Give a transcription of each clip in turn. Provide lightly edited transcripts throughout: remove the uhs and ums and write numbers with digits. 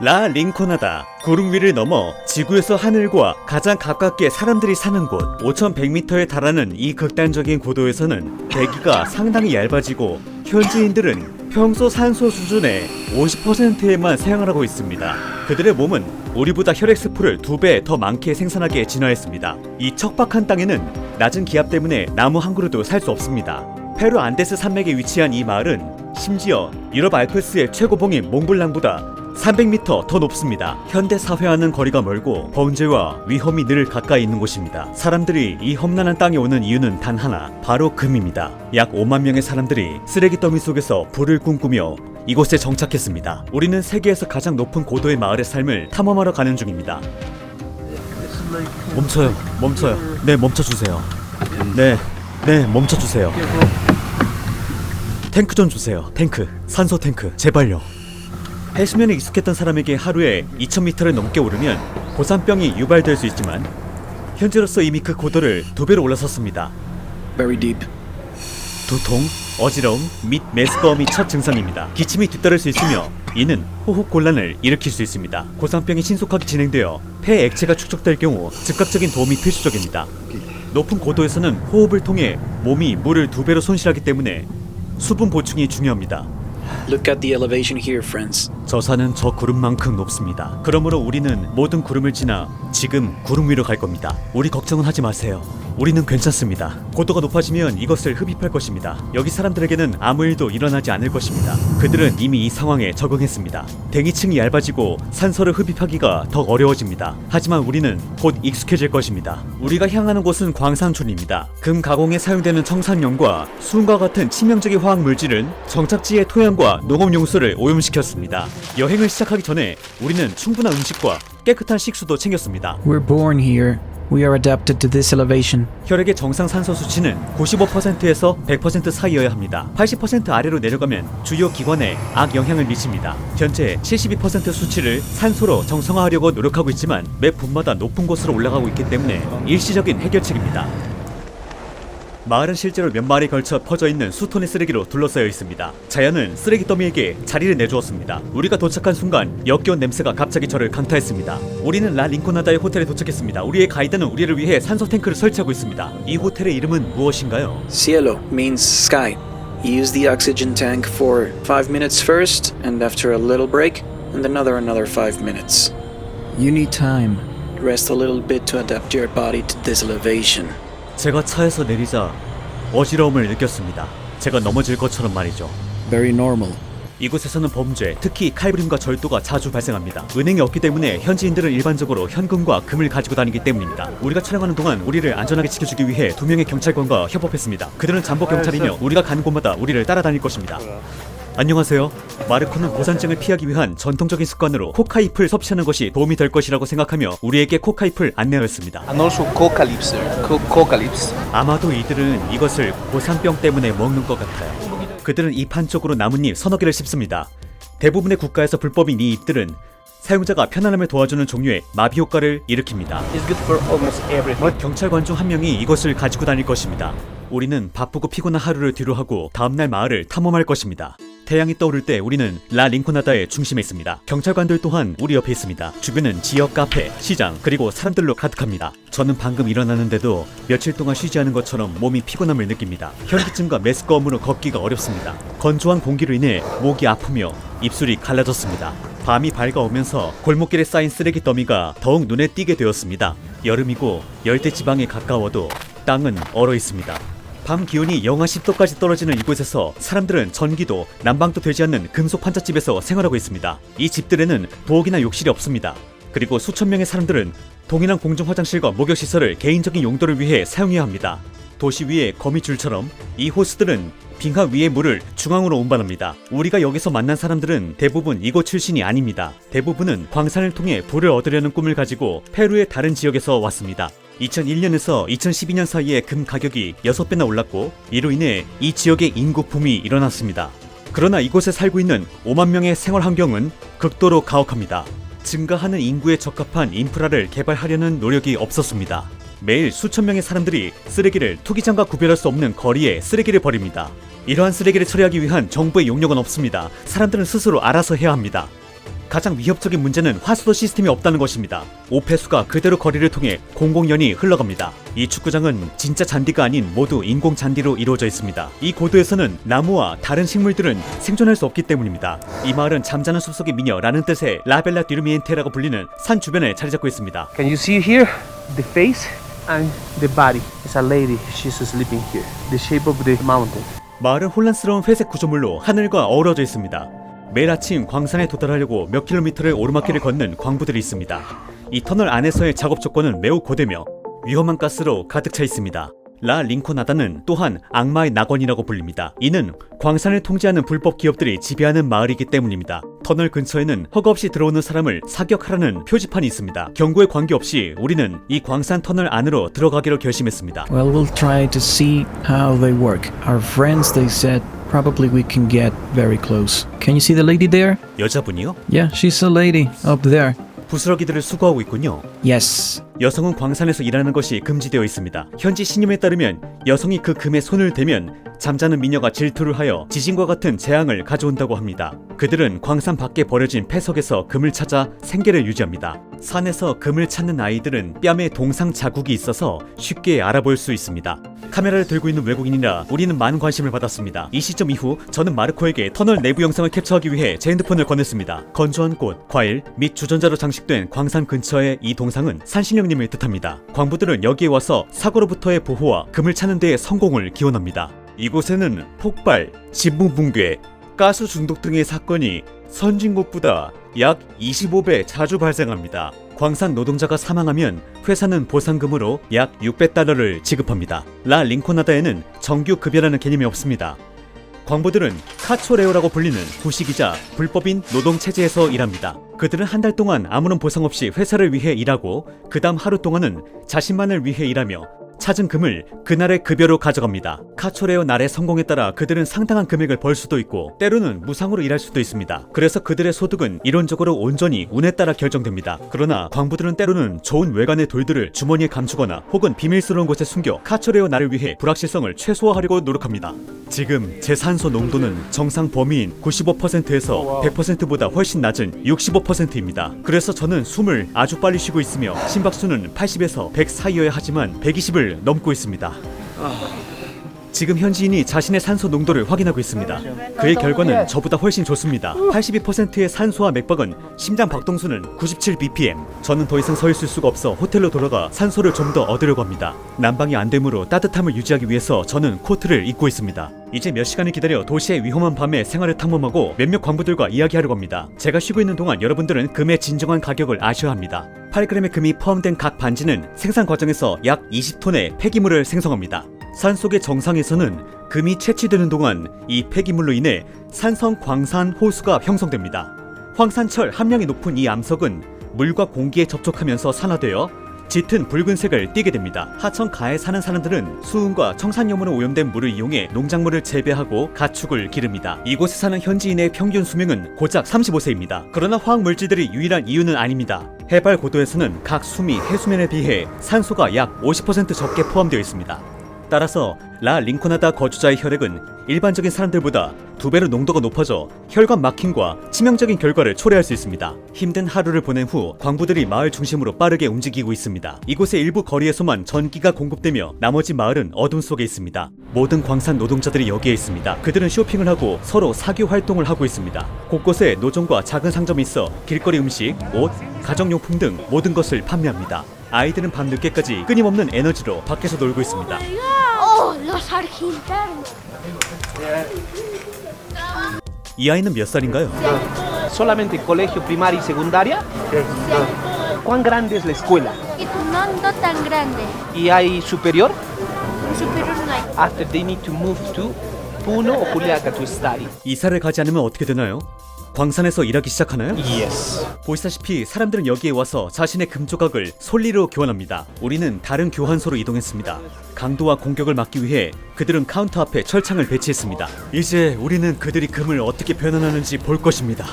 라 링코나다. 구름 위를 넘어 지구에서 하늘과 가장 가깝게 사람들이 사는 곳 5100m에 달하는 이 극단적인 고도에서는 대기가 상당히 얇아지고 현지인들은 평소 산소 수준의 50%에만 생활하고 있습니다. 그들의 몸은 우리보다 혈액세포를 2배 더 많게 생산하게 진화했습니다. 이 척박한 땅에는 낮은 기압 때문에 나무 한 그루도 살 수 없습니다. 페루 안데스 산맥에 위치한 이 마을은 심지어 유럽 알프스의 최고봉인 몽블랑보다 300m 더 높습니다. 현대 사회와는 거리가 멀고 범죄와 위험이 늘 가까이 있는 곳입니다. 사람들이 이 험난한 땅에 오는 이유는 단 하나, 바로 금입니다. 약 5만 명의 사람들이 쓰레기 더미 속에서 불을 꿈꾸며 이곳에 정착했습니다. 우리는 세계에서 가장 높은 고도의 마을의 삶을 탐험하러 가는 중입니다. 멈춰요. 네, 멈춰주세요. 네, 멈춰주세요. 탱크 좀 주세요. 탱크, 산소 탱크, 제발요. 해수면에 익숙했던 사람에게 하루에 2000m를 넘게 오르면 고산병이 유발될 수 있지만 현재로서 이미 그 고도를 2배로 올라섰습니다. Very deep. 두통, 어지러움 및 메스꺼움이 첫 증상입니다. 기침이 뒤따를 수 있으며 이는 호흡 곤란을 일으킬 수 있습니다. 고산병이 신속하게 진행되어 폐 액체가 축적될 경우 즉각적인 도움이 필수적입니다. 높은 고도에서는 호흡을 통해 몸이 물을 2배로 손실하기 때문에 수분 보충이 중요합니다. Look at the elevation here, friends. 저 산은 저 구름만큼 높습니다. 그러므로 우리는 모든 구름을 지나 지금 구름 위로 갈 겁니다. 우리 걱정은 하지 마세요. 우리는 괜찮습니다. 고도가 높아지면 이것을 흡입할 것입니다. 여기 사람들에게는 아무 일도 일어나지 않을 것입니다. 그들은 이미 이 상황에 적응했습니다. 대기층이 얇아지고 산소를 흡입하기가 더 어려워집니다. 하지만 우리는 곧 익숙해질 것입니다. 우리가 향하는 곳은 광산촌입니다. 금 가공에 사용되는 청산염과 수은과 같은 치명적인 화학 물질은 정착지의 토양과 농업용수를 오염시켰습니다. 여행을 시작하기 전에 우리는 충분한 음식과 깨끗한 식수도 챙겼습니다. We're born here. We are adapted to this elevation. 혈액의 정상 산소 수치는 95%에서 100% 사이여야 합니다. 80% 아래로 내려가면 주요 기관에 악영향을 미칩니다. 현재 72% 수치를 산소로 정상화하려고 노력하고 있지만 매 분마다 높은 곳으로 올라가고 있기 때문에 일시적인 해결책입니다. 마을은 실제로 몇 마일에 걸쳐 퍼져있는 수톤의 쓰레기로 둘러싸여 있습니다. 자연은 쓰레기 더미에게 자리를 내주었습니다. 우리가 도착한 순간 역겨운 냄새가 갑자기 저를 강타했습니다. 우리는 라 링코나다의 호텔에 도착했습니다. 우리의 가이드는 우리를 위해 산소 탱크를 설치하고 있습니다. 이 호텔의 이름은 무엇인가요? Cielo means sky. You use the oxygen tank for 5 minutes first, and after a little break, and another 5 minutes. You need time. Rest a little bit to adapt your body to this elevation. 제가 차에서 내리자 어지러움을 느꼈습니다. 제가 넘어질 것처럼 말이죠. Very normal. 이곳에서는 범죄, 특히 칼부림과 절도가 자주 발생합니다. 은행이 없기 때문에 현지인들은 일반적으로 현금과 금을 가지고 다니기 때문입니다. 우리가 촬영하는 동안 우리를 안전하게 지켜주기 위해 2명의 경찰관과 협업했습니다. 그들은 잠복 경찰이며 우리가 가는 곳마다 우리를 따라다닐 것입니다. 안녕하세요. 마르코는 고산증을 피하기 위한 전통적인 습관으로 코카잎을 섭취하는 것이 도움이 될 것이라고 생각하며 우리에게 코카잎을 안내하였습니다. And also coca leaves, sir. Coca leaves. 아마도 이들은 이것을 고산병 때문에 먹는 것 같아요. 그들은 잎 한쪽으로 나뭇잎 서너 개를 씹습니다. 대부분의 국가에서 불법인 이 잎들은 사용자가 편안함을 도와주는 종류의 마비 효과를 일으킵니다. It's good for almost everything. 경찰관 중 한 명이 이것을 가지고 다닐 것입니다. 우리는 바쁘고 피곤한 하루를 뒤로하고 다음날 마을을 탐험할 것입니다. 태양이 떠오를 때 우리는 라 링코나다의 중심에 있습니다. 경찰관들 또한 우리 옆에 있습니다. 주변은 지역 카페, 시장, 그리고 사람들로 가득합니다. 저는 방금 일어났는데도 며칠 동안 쉬지 않은 것처럼 몸이 피곤함을 느낍니다. 현기증과 메스꺼움으로 걷기가 어렵습니다. 건조한 공기로 인해 목이 아프며 입술이 갈라졌습니다. 밤이 밝아오면서 골목길에 쌓인 쓰레기 더미가 더욱 눈에 띄게 되었습니다. 여름이고 열대 지방에 가까워도 땅은 얼어 있습니다. 밤 기온이 영하 10도까지 떨어지는 이곳에서 사람들은 전기도 난방도 되지 않는 금속 판잣집에서 생활하고 있습니다. 이 집들에는 부엌이나 욕실이 없습니다. 그리고 수천 명의 사람들은 동일한 공중 화장실과 목욕시설을 개인적인 용도를 위해 사용해야 합니다. 도시 위의 거미줄처럼 이 호수들은 빙하 위의 물을 중앙으로 운반합니다. 우리가 여기서 만난 사람들은 대부분 이곳 출신이 아닙니다. 대부분은 광산을 통해 부를 얻으려는 꿈을 가지고 페루의 다른 지역에서 왔습니다. 2001년에서 2012년 사이에 금 가격이 6배나 올랐고 이로 인해 이 지역의 인구 붐이 일어났습니다. 그러나 이곳에 살고 있는 5만 명의 생활 환경은 극도로 가혹합니다. 증가하는 인구에 적합한 인프라를 개발하려는 노력이 없었습니다. 매일 수천 명의 사람들이 쓰레기를 투기장과 구별할 수 없는 거리에 쓰레기를 버립니다. 이러한 쓰레기를 처리하기 위한 정부의 용역은 없습니다. 사람들은 스스로 알아서 해야 합니다. 가장 위협적인 문제는 화수도 시스템이 없다는 것입니다. 오폐수가 그대로 거리를 통해 공공연히 흘러갑니다. 이 축구장은 진짜 잔디가 아닌 모두 인공 잔디로 이루어져 있습니다. 이 고도에서는 나무와 다른 식물들은 생존할 수 없기 때문입니다. 이 마을은 잠자는 숲속의 미녀라는 뜻의 라벨라 디루미엔테라고 불리는 산 주변에 자리 잡고 있습니다. Can you see here the face and the body? It's a lady. She's sleeping here. The shape of the mountain. 마을은 혼란스러운 회색 구조물로 하늘과 어우러져 있습니다. 매일 아침 광산에 도달하려고 몇 킬로미터를 오르막길을 걷는 광부들이 있습니다. 이 터널 안에서의 작업 조건은 매우 고되며 위험한 가스로 가득 차 있습니다. 라 링코나다는 또한 악마의 낙원이라고 불립니다. 이는 광산을 통제하는 불법 기업들이 지배하는 마을이기 때문입니다. 터널 근처에는 허가 없이 들어오는 사람을 사격하라는 표지판이 있습니다. 경고에 관계없이 우리는 이 광산 터널 안으로 들어가기로 결심했습니다. Well, we'll try to see how they work. Our friends, they said, probably we can get very close. Can you see the lady there? 여자분이요? Yeah, she's a lady up there. 부스러기들을 수거하고 있군요. Yes. 여성은 광산에서 일하는 것이 금지되어 있습니다. 현지 신념에 따르면 여성이 그 금에 손을 대면 잠자는 미녀가 질투를 하여 지진과 같은 재앙을 가져온다고 합니다. 그들은 광산 밖에 버려진 폐석에서 금을 찾아 생계를 유지합니다. 산에서 금을 찾는 아이들은 뺨에 동상 자국이 있어서 쉽게 알아볼 수 있습니다. 카메라를 들고 있는 외국인이라 우리는 많은 관심을 받았습니다. 이 시점 이후 저는 마르코에게 터널 내부 영상을 캡처하기 위해 제 핸드폰을 건넸습니다. 건조한 꽃, 과일 및 주전자로 장식된 광산 근처의 이 동상은 산신령님을 뜻합니다. 광부들은 여기에 와서 사고로부터의 보호와 금을 찾는 데에 성공을 기원합니다. 이곳에는 폭발, 지붕 붕괴, 가스 중독 등의 사건이 선진국보다 약 25배 자주 발생합니다. 광산 노동자가 사망하면 회사는 보상금으로 약 600달러를 지급합니다. 라 링코나다에는 정규 급여라는 개념이 없습니다. 광부들은 카초레오라고 불리는 구식이자 불법인 노동 체제에서 일합니다. 그들은 한 달 동안 아무런 보상 없이 회사를 위해 일하고 그 다음 하루 동안은 자신만을 위해 일하며 찾은 금을 그날의 급여로 가져갑니다. 카초레오 날의 성공에 따라 그들은 상당한 금액을 벌 수도 있고 때로는 무상으로 일할 수도 있습니다. 그래서 그들의 소득은 이론적으로 온전히 운에 따라 결정됩니다. 그러나 광부들은 때로는 좋은 외관의 돌들을 주머니에 감추거나 혹은 비밀스러운 곳에 숨겨 카초레오 날을 위해 불확실성을 최소화하려고 노력합니다. 지금 제 산소 농도는 정상 범위인 95%에서 100%보다 훨씬 낮은 65%입니다. 그래서 저는 숨을 아주 빨리 쉬고 있으며 심박수는 80에서 100 사이여야 하지만 120을 넘고 있습니다. 지금 현지인이 자신의 산소 농도를 확인하고 있습니다. 그의 결과는 저보다 훨씬 좋습니다. 82%의 산소와 맥박은 심장 박동수는 97 bpm. 저는 더 이상 서 있을 수가 없어 호텔로 돌아가 산소를 좀 더 얻으려고 합니다. 난방이 안 되므로 따뜻함을 유지하기 위해서 저는 코트를 입고 있습니다. 이제 몇 시간을 기다려 도시의 위험한 밤에 생활을 탐험하고 몇몇 광부들과 이야기하려고 합니다. 제가 쉬고 있는 동안 여러분들은 금의 진정한 가격을 아셔야 합니다. 8g의 금이 포함된 각 반지는 생산 과정에서 약 20톤의 폐기물을 생성합니다. 산속의 정상에서는 금이 채취되는 동안 이 폐기물로 인해 산성 광산 호수가 형성됩니다. 황산철 함량이 높은 이 암석은 물과 공기에 접촉하면서 산화되어 짙은 붉은색을 띠게 됩니다. 하천 가에 사는 사람들은 수은과 청산염으로 오염된 물을 이용해 농작물을 재배하고 가축을 기릅니다. 이곳에 사는 현지인의 평균 수명은 고작 35세입니다. 그러나 화학물질들이 유일한 이유는 아닙니다. 해발 고도에서는 각 숨이 해수면에 비해 산소가 약 50% 적게 포함되어 있습니다. 따라서 라 링코나다 거주자의 혈액은 일반적인 사람들보다 2배로 농도가 높아져 혈관 막힘과 치명적인 결과를 초래할 수 있습니다. 힘든 하루를 보낸 후 광부들이 마을 중심으로 빠르게 움직이고 있습니다. 이곳의 일부 거리에서만 전기가 공급되며 나머지 마을은 어둠 속에 있습니다. 모든 광산 노동자들이 여기에 있습니다. 그들은 쇼핑을 하고 서로 사교 활동을 하고 있습니다. 곳곳에 노점과 작은 상점이 있어 길거리 음식, 옷, 가정용품 등 모든 것을 판매합니다. 아이들은 밤늦게까지 끊임없는 에너지로 밖에서 놀고 있습니다. Oh, los argentanos. 이 아이는 몇 살인가요? ¿Solamente colegio primaria y secundaria? ¿Cuán grande es la escuela? Y no tan grande. ¿Y hay superior? Superior no hay. After they need to move to Puno o Juliaca to study. 이사를 가지 않으면 어떻게 되나요? 광산에서 일하기 시작하나요? Yes. 보시다시피 사람들은 여기에 와서 자신의 금조각을 솔리로 교환합니다. 우리는 다른 교환소로 이동했습니다. 강도와 공격을 막기 위해 그들은 카운터 앞에 철창을 배치했습니다. 이제 우리는 그들이 금을 어떻게 변환하는지 볼 것입니다.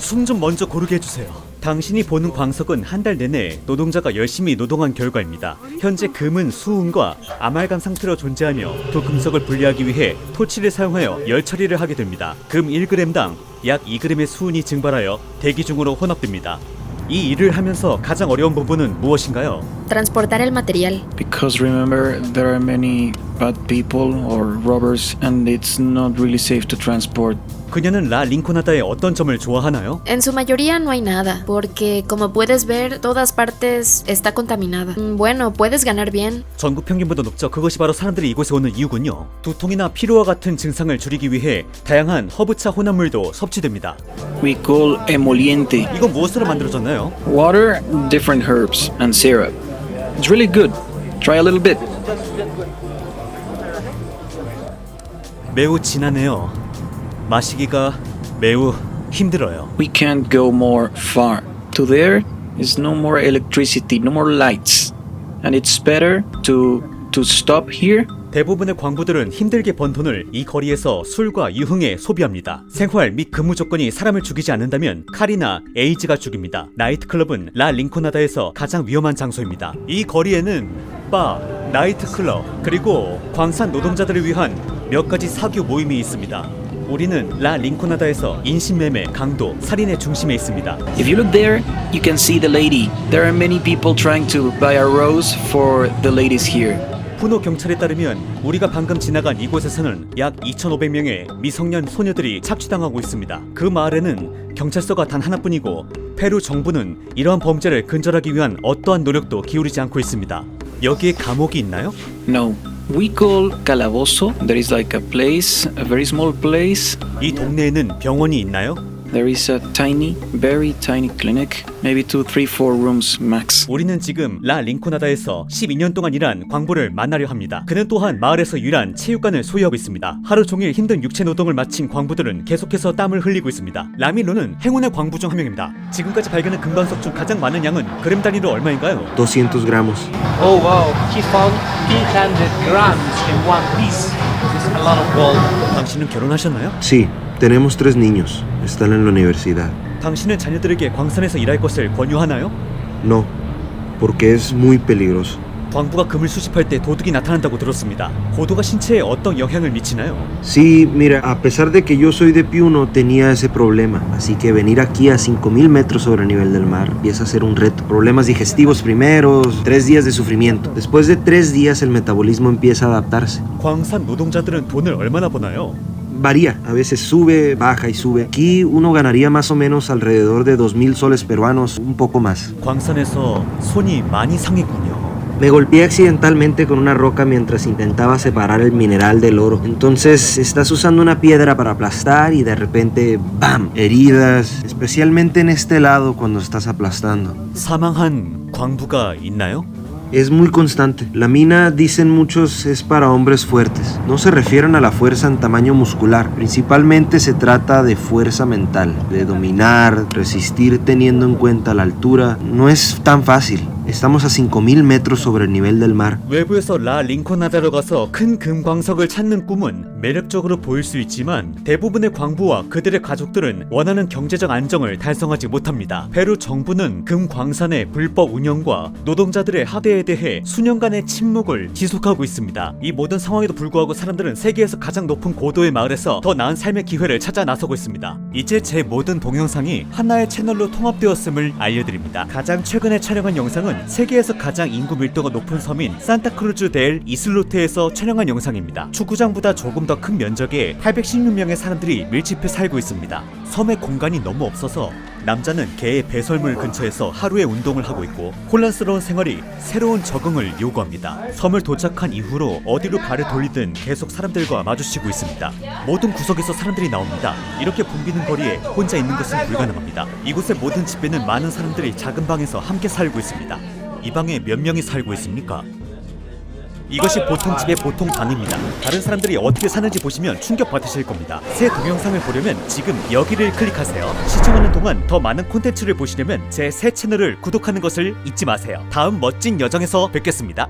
숨 좀 먼저 고르게 해주세요. 당신이 보는 광석은 한 달 내내 노동자가 열심히 노동한 결과입니다. 현재 금은 수은과 아말감 상태로 존재하며 두 금속을 분리하기 위해 토치를 사용하여 열 처리를 하게 됩니다. 금 1g당 약 2g의 수은이 증발하여 대기 중으로 혼합됩니다. 이 일을 하면서 가장 어려운 부분은 무엇인가요? Transportar el material. Because remember, there are many bad people or robbers, and it's not really safe to transport. 그녀는 라 링코나다의 어떤 점을 좋아하나요? En su mayoría no hay nada, porque como puedes ver, todas partes está contaminada. Bueno, puedes ganar bien. 전국 평균보다 높죠. 그것이 바로 사람들이 이곳에 오는 이유군요. 두통이나 피로와 같은 증상을 줄이기 위해 다양한 허브차 혼합물도 섭취됩니다. We call emoliente. 이건 무엇으로 만들어졌나요? Water, different herbs, and syrup. It's really good. Try a little bit. 매우 진하네요. 마시기가 매우 힘들어요. We can't go more far. To there is no more electricity, no more lights. And it's better to stop here. 대부분의 광부들은 힘들게 번 돈을 이 거리에서 술과 유흥에 소비합니다. 생활 및 근무 조건이 사람을 죽이지 않는다면 칼이나 에이즈가 죽입니다. 나이트클럽은 라 링코나다에서 가장 위험한 장소입니다. 이 거리에는 바, 나이트클럽, 그리고 광산 노동자들을 위한 몇 가지 사교 모임이 있습니다. 우리는 라 링코나다에서 인신매매, 강도, 살인의 중심에 있습니다. If you look there, you can see the lady. There are many people trying to buy a rose for the ladies here. 푸노 경찰에 따르면 우리가 방금 지나간 이곳에서는 약 2,500명의 미성년 소녀들이 착취당하고 있습니다. 그 마을에는 경찰서가 단 하나뿐이고 페루 정부는 이러한 범죄를 근절하기 위한 어떠한 노력도 기울이지 않고 있습니다. 여기에 감옥이 있나요? No. We call calabozo. There is like a place, a very small place. 이 동네에는 병원이 있나요? There is a tiny, very tiny clinic. Maybe 2, 3, 4 rooms max. 우리는 지금 라 링코나다에서 12년 동안 일한 광부를 만나려 합니다. 그는 또한 마을에서 유일한 체육관을 소유하고 있습니다. 하루 종일 힘든 육체 노동을 마친 광부들은 계속해서 땀을 흘리고 있습니다. 라밀로는 행운의 광부 중 한 명입니다. 지금까지 발견한 금광석 중 가장 많은 양은 그램 단위로 얼마인가요? 200 gramos. Oh wow, he found 300 grams in one piece. This is a lot of gold. 당신은 결혼하셨나요? Sí, tenemos 3 niños. Están en la universidad. 당신은 자녀들에게 광산에서 일할 것을 권유하나요? No, porque es muy peligroso. 광부가 금을 수집할 때 도둑이 나타난다고 들었습니다. 고도가 신체에 어떤 영향을 미치나요? Sí, mira, a pesar de que yo soy de Piuno, tenía ese problema. Así que venir aquí a 5,000 metros sobre el nivel del mar empieza a ser un reto. Problemas digestivos primeros, 3 días de sufrimiento. Después de 3 días el metabolismo empieza a adaptarse. 광산 노동자들은 돈을 얼마나 버나요? Varía, a veces sube, baja y sube. Aquí uno ganaría más o menos alrededor de 2,000 soles peruanos, un poco más. 광산에서 손이 많이 상했군요. Me golpeé accidentalmente con una roca mientras intentaba separar el mineral del oro. Entonces estás usando una piedra para aplastar y de repente ¡bam! Heridas, especialmente en este lado cuando estás aplastando. 사망한 광부가 있나요? Es muy constante. La mina, dicen muchos, es para hombres fuertes. No se refieren a la fuerza en tamaño muscular. Principalmente se trata de fuerza mental, de dominar, resistir teniendo en cuenta la altura. No es tan fácil. Estamos a 5,000 metros sobre el nivel del mar. 외부에서 라 링코나다로 가서 큰 금광석을 찾는 꿈은 매력적으로 보일 수 있지만 대부분의 광부와 그들의 가족들은 원하는 경제적 안정을 달성하지 못합니다. 페루 정부는 금광산의 불법 운영과 노동자들의 하대에 대해 수년간의 침묵을 지속하고 있습니다. 이 모든 상황에도 불구하고 사람들은 세계에서 가장 높은 고도의 마을에서 더 나은 삶의 기회를 찾아 나서고 있습니다. 이제 제 모든 동영상이 하나의 채널로 통합되었음을 알려드립니다. 가장 최근에 촬영한 영상은 세계에서 가장 인구 밀도가 높은 섬인 산타크루즈 델 이슬로테에서 촬영한 영상입니다. 축구장보다 조금 더 큰 면적에 816명의 사람들이 밀집해 살고 있습니다. 섬에 공간이 너무 없어서 남자는 개의 배설물 근처에서 하루의 운동을 하고 있고 혼란스러운 생활이 새로운 적응을 요구합니다. 섬을 도착한 이후로 어디로 발을 돌리든 계속 사람들과 마주치고 있습니다. 모든 구석에서 사람들이 나옵니다. 이렇게 붐비는 거리에 혼자 있는 것은 불가능합니다. 이곳의 모든 집에는 많은 사람들이 작은 방에서 함께 살고 있습니다. 이 방에 몇 명이 살고 있습니까? 이것이 보통 집의 보통 방입니다. 다른 사람들이 어떻게 사는지 보시면 충격받으실 겁니다. 새 동영상을 보려면 지금 여기를 클릭하세요. 시청하는 동안 더 많은 콘텐츠를 보시려면 제 새 채널을 구독하는 것을 잊지 마세요. 다음 멋진 여정에서 뵙겠습니다.